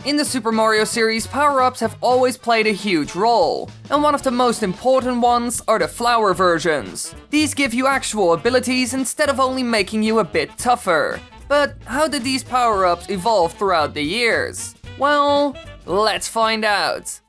In the Super Mario series, power-ups have always played a huge role, and one of the most important ones are the flower versions. These give you actual abilities instead of only making you a bit tougher. But how did these power-ups evolve throughout the years? Well, let's find out.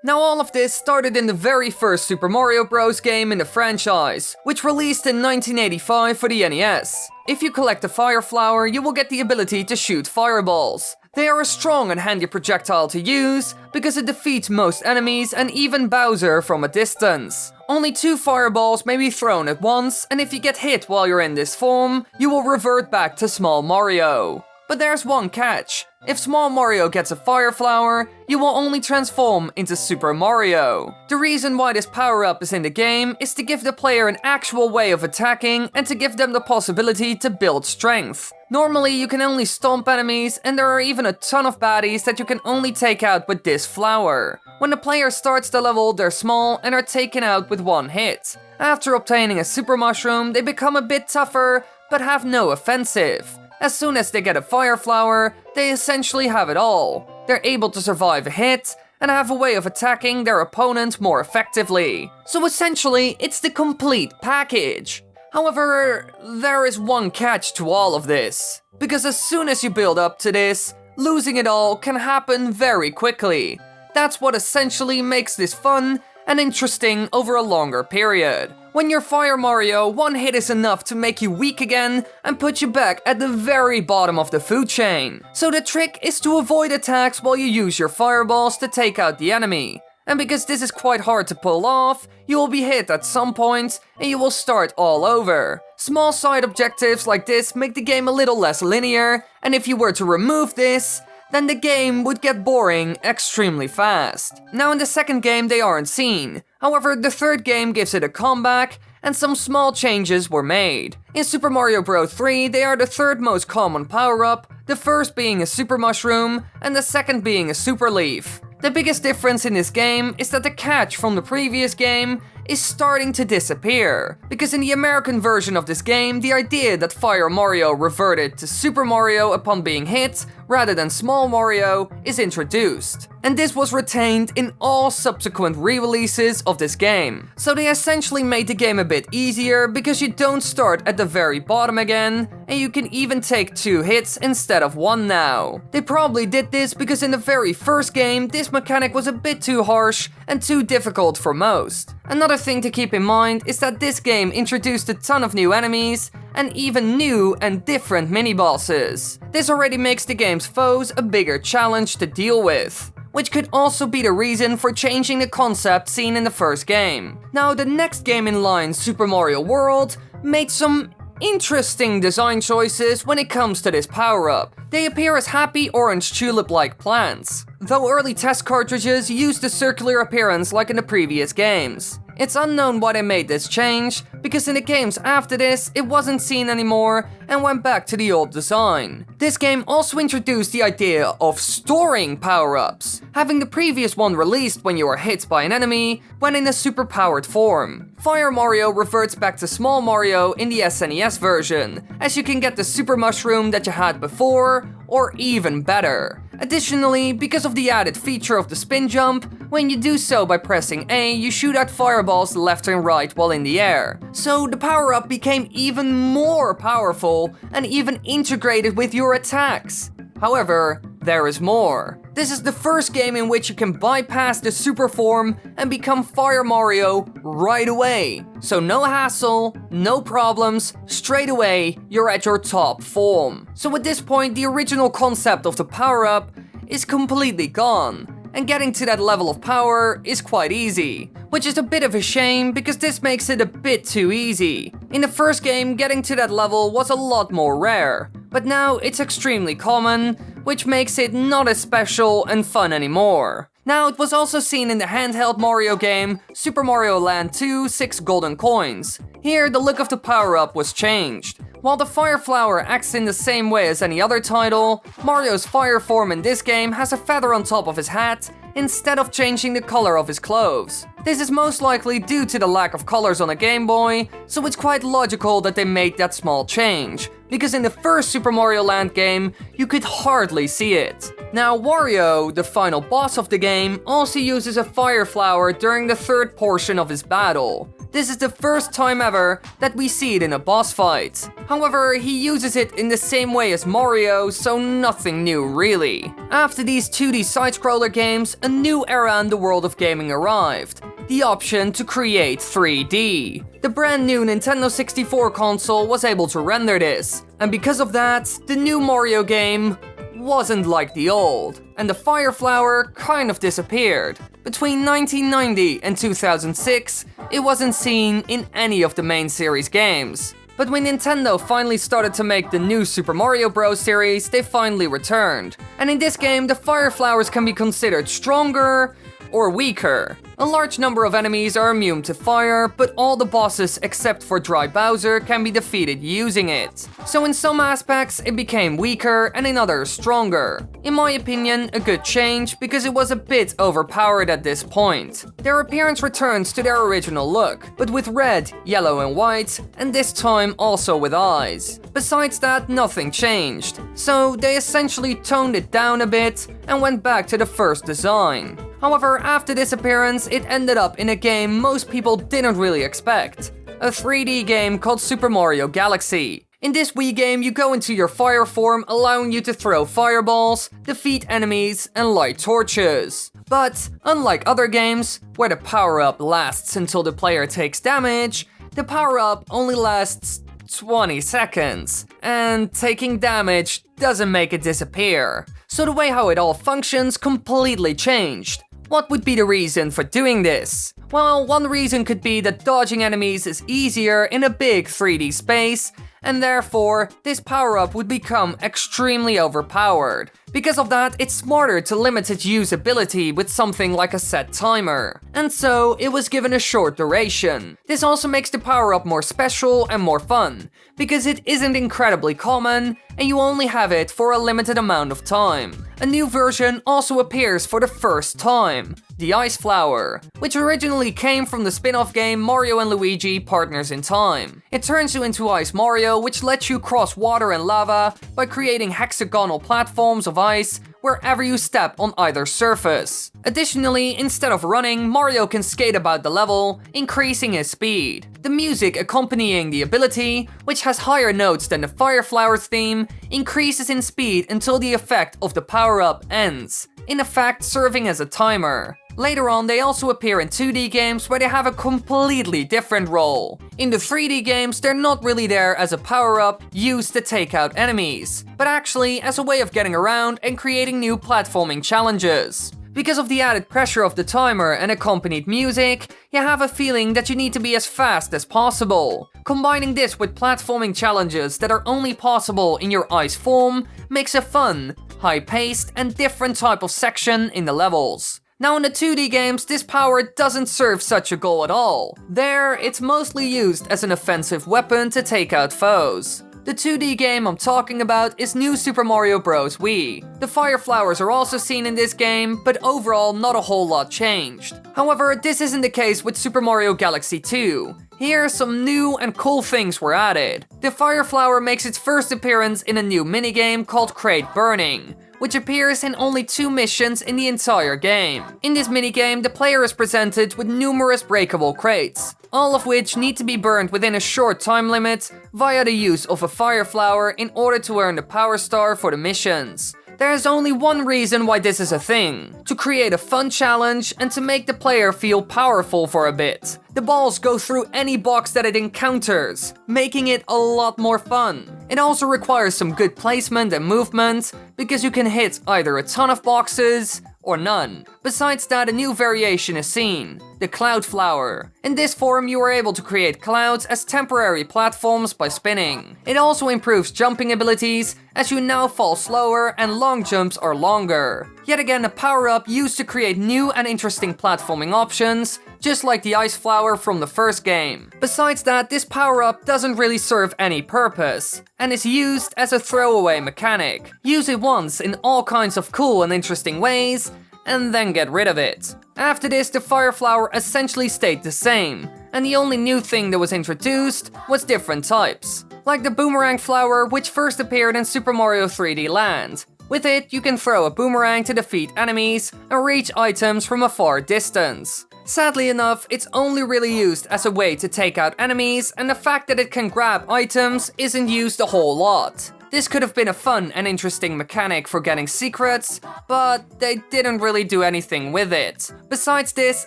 Now all of this started in the very first Super Mario Bros. Game in the franchise, which released in 1985 for the NES. If you collect a fire flower, you will get the ability to shoot fireballs. They are a strong and handy projectile to use, because it defeats most enemies and even Bowser from a distance. Only 2 fireballs may be thrown at once, and if you get hit while you're in this form, you will revert back to Small Mario. But there's one catch. If Small Mario gets a fire flower, you will only transform into Super Mario. The reason why this power-up is in the game is to give the player an actual way of attacking and to give them the possibility to build strength. Normally you can only stomp enemies, and there are even a ton of baddies that you can only take out with this flower. When the player starts the level, they're small and are taken out with one hit. After obtaining a Super Mushroom, they become a bit tougher, but have no offensive. As soon as they get a fire flower, they essentially have it all. They're able to survive a hit, and have a way of attacking their opponent more effectively. So essentially, it's the complete package. However, there is one catch to all of this. Because as soon as you build up to this, losing it all can happen very quickly. That's what essentially makes this fun and interesting over a longer period. When you're Fire Mario, one hit is enough to make you weak again and put you back at the very bottom of the food chain. So the trick is to avoid attacks while you use your fireballs to take out the enemy. And because this is quite hard to pull off, you will be hit at some point and you will start all over. Small side objectives like this make the game a little less linear, and if you were to remove this, then the game would get boring extremely fast. Now in the second game they aren't seen. However, the third game gives it a comeback, and some small changes were made. In Super Mario Bros. 3, they are the third most common power-up, the first being a Super Mushroom, and the second being a Super Leaf. The biggest difference in this game is that the catch from the previous game is starting to disappear. Because in the American version of this game, the idea that Fire Mario reverted to Super Mario upon being hit, rather than Small Mario, is introduced. And this was retained in all subsequent re-releases of this game. So they essentially made the game a bit easier, because you don't start at the very bottom again, and you can even take 2 hits instead of 1 now. They probably did this because in the very first game, this mechanic was a bit too harsh and too difficult for most. Another thing to keep in mind is that this game introduced a ton of new enemies, and even new and different mini-bosses. This already makes the game's foes a bigger challenge to deal with, which could also be the reason for changing the concept seen in the first game. Now, the next game in line, Super Mario World, made some interesting design choices when it comes to this power-up. They appear as happy orange tulip-like plants, though early test cartridges used a circular appearance like in the previous games. It's unknown why they made this change, because in the games after this, it wasn't seen anymore and went back to the old design. This game also introduced the idea of storing power-ups, having the previous one released when you are hit by an enemy when in a super-powered form. Fire Mario reverts back to Small Mario in the SNES version, as you can get the Super Mushroom that you had before, or even better. Additionally, because of the added feature of the spin jump, when you do so by pressing A, you shoot out fireballs left and right while in the air. So the power-up became even more powerful and even integrated with your attacks. However, there is more. This is the first game in which you can bypass the super form and become Fire Mario right away. So no hassle, no problems, straight away you're at your top form. So at this point, the original concept of the power-up is completely gone, and getting to that level of power is quite easy. Which is a bit of a shame, because this makes it a bit too easy. In the first game, getting to that level was a lot more rare, but now it's extremely common, which makes it not as special and fun anymore. Now, it was also seen in the handheld Mario game, Super Mario Land 2 6 Golden Coins. Here, the look of the power-up was changed. While the Fire Flower acts in the same way as any other title, Mario's fire form in this game has a feather on top of his hat, instead of changing the color of his clothes. This is most likely due to the lack of colors on a Game Boy, so it's quite logical that they made that small change, because in the first Super Mario Land game, you could hardly see it. Now, Wario, the final boss of the game, also uses a fire flower during the third portion of his battle. This is the first time ever that we see it in a boss fight. However, he uses it in the same way as Mario, so nothing new really. After these 2D side-scroller games, a new era in the world of gaming arrived. The option to create 3D. The brand new Nintendo 64 console was able to render this, and because of that, the new Mario game wasn't like the old, and the fire flower kind of disappeared. Between 1990 and 2006, it wasn't seen in any of the main series games. But when Nintendo finally started to make the new Super Mario Bros. Series, they finally returned. And in this game, the fire flowers can be considered stronger or weaker. A large number of enemies are immune to fire, but all the bosses except for Dry Bowser can be defeated using it. So in some aspects it became weaker and in others stronger. In my opinion, a good change because it was a bit overpowered at this point. Their appearance returns to their original look, but with red, yellow and white, and this time also with eyes. Besides that, nothing changed. So they essentially toned it down a bit and went back to the first design. However, after this appearance, it ended up in a game most people didn't really expect. A 3D game called Super Mario Galaxy. In this Wii game, you go into your fire form, allowing you to throw fireballs, defeat enemies, and light torches. But, unlike other games, where the power-up lasts until the player takes damage, the power-up only lasts 20 seconds, and taking damage doesn't make it disappear. So the way how it all functions completely changed. What would be the reason for doing this? Well, one reason could be that dodging enemies is easier in a big 3D space, and therefore, this power-up would become extremely overpowered. Because of that, it's smarter to limit its usability with something like a set timer. And so, it was given a short duration. This also makes the power-up more special and more fun, because it isn't incredibly common, and you only have it for a limited amount of time. A new version also appears for the first time, the Ice Flower, which originally came from the spin-off game Mario and Luigi Partners in Time. It turns you into Ice Mario, which lets you cross water and lava by creating hexagonal platforms of ice wherever you step on either surface. Additionally, instead of running, Mario can skate about the level, increasing his speed. The music accompanying the ability, which has higher notes than the Fire Flower's theme, increases in speed until the effect of the power-up ends, in effect serving as a timer. Later on, they also appear in 2D games where they have a completely different role. In the 3D games, they're not really there as a power-up used to take out enemies, but actually as a way of getting around and creating new platforming challenges. Because of the added pressure of the timer and accompanied music, you have a feeling that you need to be as fast as possible. Combining this with platforming challenges that are only possible in your ice form makes a fun, high-paced, and different type of section in the levels. Now in the 2D games, this power doesn't serve such a goal at all. There, it's mostly used as an offensive weapon to take out foes. The 2D game I'm talking about is New Super Mario Bros. Wii. The fire flowers are also seen in this game, but overall not a whole lot changed. However, this isn't the case with Super Mario Galaxy 2. Here, some new and cool things were added. The fire flower makes its first appearance in a new minigame called Crate Burning, which appears in only 2 missions in the entire game. In this minigame, the player is presented with numerous breakable crates, all of which need to be burned within a short time limit via the use of a fire flower in order to earn the power star for the missions. There is only one reason why this is a thing: to create a fun challenge and to make the player feel powerful for a bit. The balls go through any box that it encounters, making it a lot more fun. It also requires some good placement and movement, because you can hit either a ton of boxes or none. Besides that, a new variation is seen, the Cloud Flower. In this form, you are able to create clouds as temporary platforms by spinning. It also improves jumping abilities, as you now fall slower and long jumps are longer. Yet again, a power-up used to create new and interesting platforming options, just like the Ice Flower from the first game. Besides that, this power-up doesn't really serve any purpose, and is used as a throwaway mechanic. Use it once in all kinds of cool and interesting ways, and then get rid of it. After this, the fire flower essentially stayed the same, and the only new thing that was introduced was different types, like the Boomerang Flower, which first appeared in Super Mario 3D Land. With it, you can throw a boomerang to defeat enemies and reach items from a far distance. Sadly enough, it's only really used as a way to take out enemies, and the fact that it can grab items isn't used a whole lot. This could have been a fun and interesting mechanic for getting secrets, but they didn't really do anything with it. Besides this,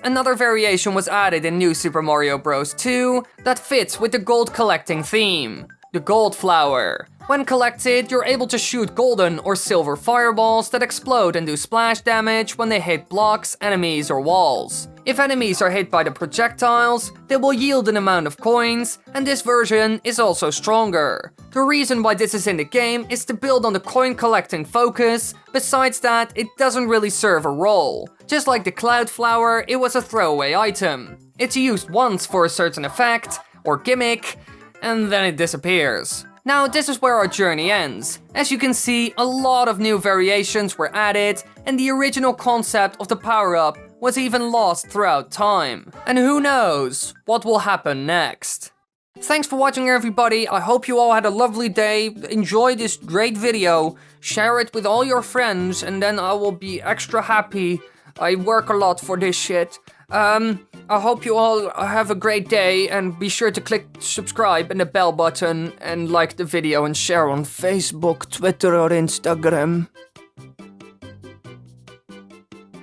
another variation was added in New Super Mario Bros. 2 that fits with the gold collecting theme. The Gold Flower. When collected, you're able to shoot golden or silver fireballs that explode and do splash damage when they hit blocks, enemies, or walls. If enemies are hit by the projectiles, they will yield an amount of coins, and this version is also stronger. The reason why this is in the game is to build on the coin collecting focus. Besides that, it doesn't really serve a role. Just like the Cloud Flower, it was a throwaway item. It's used once for a certain effect or gimmick, and then it disappears. Now this is where our journey ends. As you can see, a lot of new variations were added, and the original concept of the power-up was even lost throughout time. And who knows what will happen next. Thanks for watching, everybody. I hope you all had a lovely day. Enjoy this great video. Share it with all your friends, and then I will be extra happy. I work a lot for this shit. I hope you all have a great day, and be sure to click subscribe and the bell button, and like the video and share on Facebook, Twitter or Instagram.